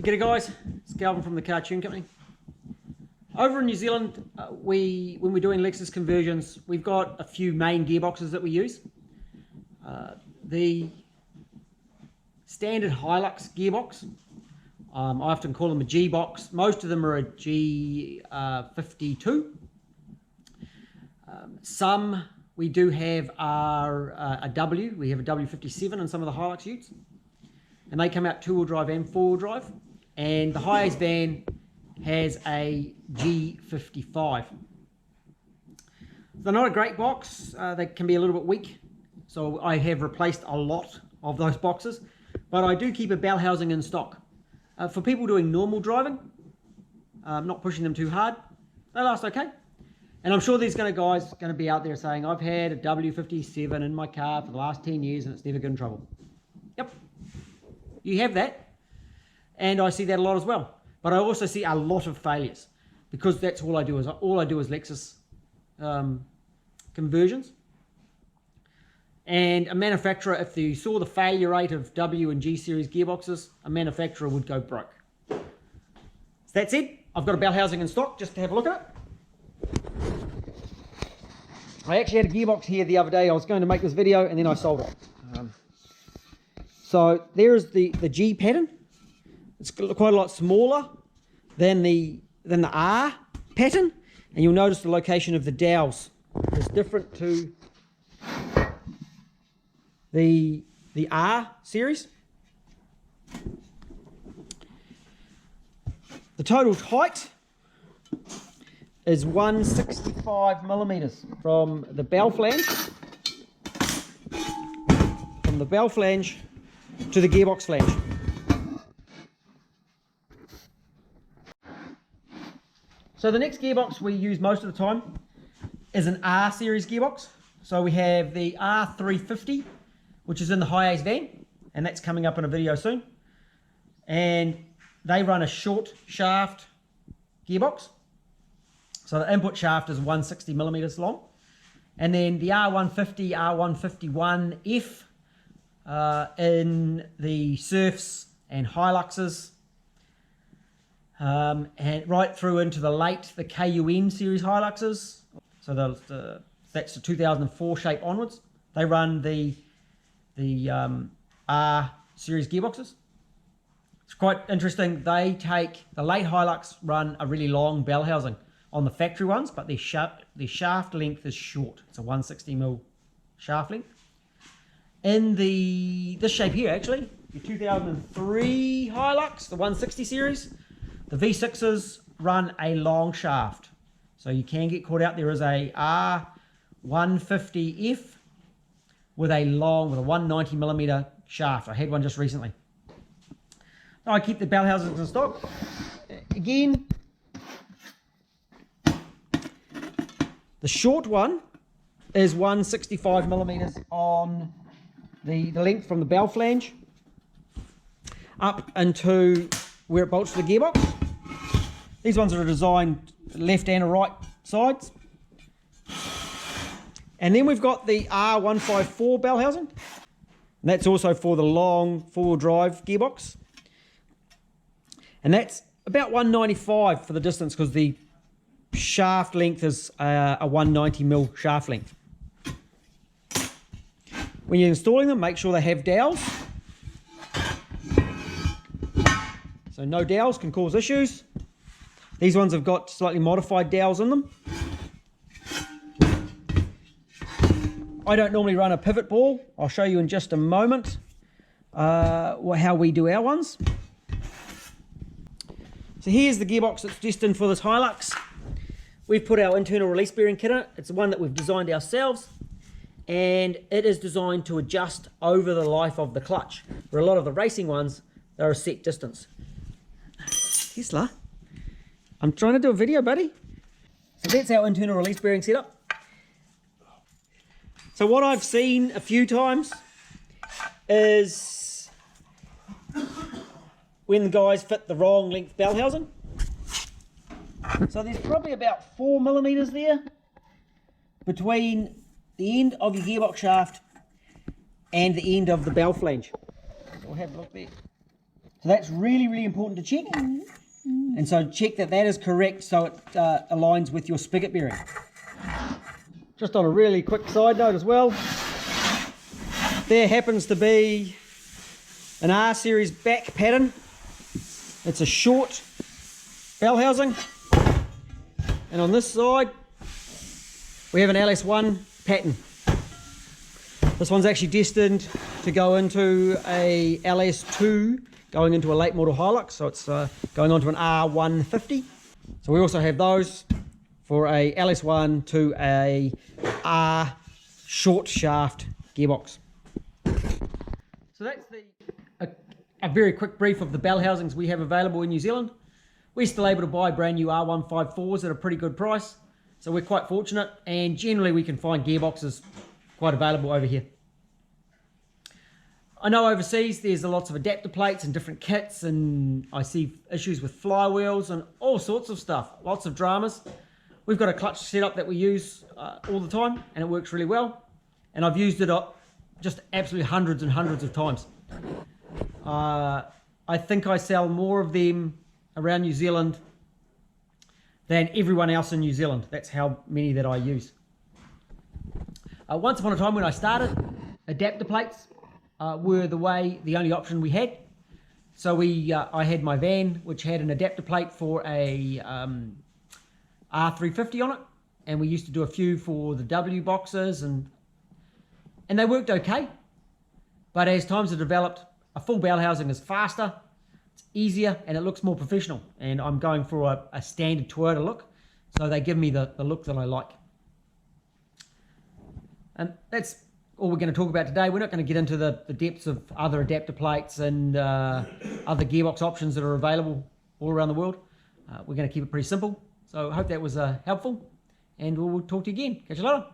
G'day guys, it's Galvin from the Cartoon Company. Over in New Zealand, when we're doing Lexus conversions, we've got a few main gearboxes that we use. The standard Hilux gearbox, I often call them a G box. Most of them are a G52. Some we do have are a W. We have a W57 in some of the Hilux utes, and they come out two-wheel drive and four-wheel drive. And the highest van has a G55. They're not a great box. They can be a little bit weak, so I have replaced a lot of those boxes, but I do keep a Bellhousing in stock. For people doing normal driving, not pushing them too hard, they last okay. And I'm sure there's guys going to be out there saying, I've had a W57 in my car for the last 10 years and it's never got in trouble. Yep, you have that. And I see that a lot as well. But I also see a lot of failures, because that's all I do is Lexus conversions. And a manufacturer, if you saw the failure rate of W and G series gearboxes, a manufacturer would go broke. So that's it. I've got a Bellhousing in stock just to have a look at it. I actually had a gearbox here the other day. I was going to make this video and then I sold it. So there's the G pattern. It's quite a lot smaller than the R pattern, and you'll notice the location of the dowels is different to the R series. The total height is 165 millimeters from the bell flange, to the gearbox flange. So the next gearbox we use most of the time is an R series gearbox. So we have the R350, which is in the high-ace van, and that's coming up in a video soon. And they run a short shaft gearbox. So the input shaft is 160 millimeters long. And then the R150, R151F in the Surfs and Hiluxes, and right through into the KUN series Hiluxes. So that's the 2004 shape onwards. They run the R series gearboxes. It's quite interesting. The late Hilux run a really long Bellhousing on the factory ones, but their shaft length is short. It's a 160mm shaft length. In this shape here, actually, the 2003 Hilux, the 160 series, the V6s run a long shaft. So you can get caught out. There is a R150F with a 190mm shaft. I had one just recently. I keep the Bellhousings in stock. Again, the short one is 165mm on the length from the bell flange up into where it bolts to the gearbox. These ones are designed left and right sides. And then we've got the R154 Bellhousing. And that's also for the long four-wheel drive gearbox. And that's about 195 for the distance, because the shaft length is a 190mm shaft length. When you're installing them, make sure they have dowels. So no dowels can cause issues. These ones have got slightly modified dowels in them. I don't normally run a pivot ball. I'll show you in just a moment how we do our ones. So here's the gearbox that's destined for this Hilux. We've put our internal release bearing kit in it. It's the one that we've designed ourselves, and it is designed to adjust over the life of the clutch. Where a lot of the racing ones, they're a set distance. Tesla, I'm trying to do a video, buddy. So that's our internal release bearing setup. So what I've seen a few times is when the guys fit the wrong length Bellhousing. So there's probably about 4mm there between the end of your gearbox shaft and the end of the bell flange. We'll have a look there. So that's really, really important to check. And so check that that is correct so it aligns with your spigot bearing. Just on a really quick side note as well, there happens to be an R series back pattern. It's a short bell housing. And on this side, we have an LS1 pattern. This one's actually destined to go into a LS2 going into a late model Hilux, so it's going on to an R150. So we also have those for a LS1 to a R short shaft gearbox. So that's a very quick brief of the bell housings we have available in New Zealand. We're still able to buy brand new R154s at a pretty good price, so we're quite fortunate, and generally we can find gearboxes quite available over here. I know overseas there's lots of adapter plates and different kits, and I see issues with flywheels and all sorts of stuff, lots of dramas. We've got a clutch setup that we use all the time, and it works really well, and I've used it just absolutely hundreds and hundreds of times. I think I sell more of them around New Zealand than everyone else in New Zealand. That's how many that I use. Once upon a time when I started, adapter plates were the only option we had. So I had my van, which had an adapter plate for a R350 on it, and we used to do a few for the W boxes, and they worked okay. But as times have developed, a full bell housing is faster, it's easier, and it looks more professional. And I'm going for a standard Toyota look, so they give me the look that I like. And that's all we're going to talk about today. We're not going to get into the depths of other adapter plates and other gearbox options that are available all around the world. We're going to keep it pretty simple. So I hope that was helpful, and we'll talk to you again. Catch you later.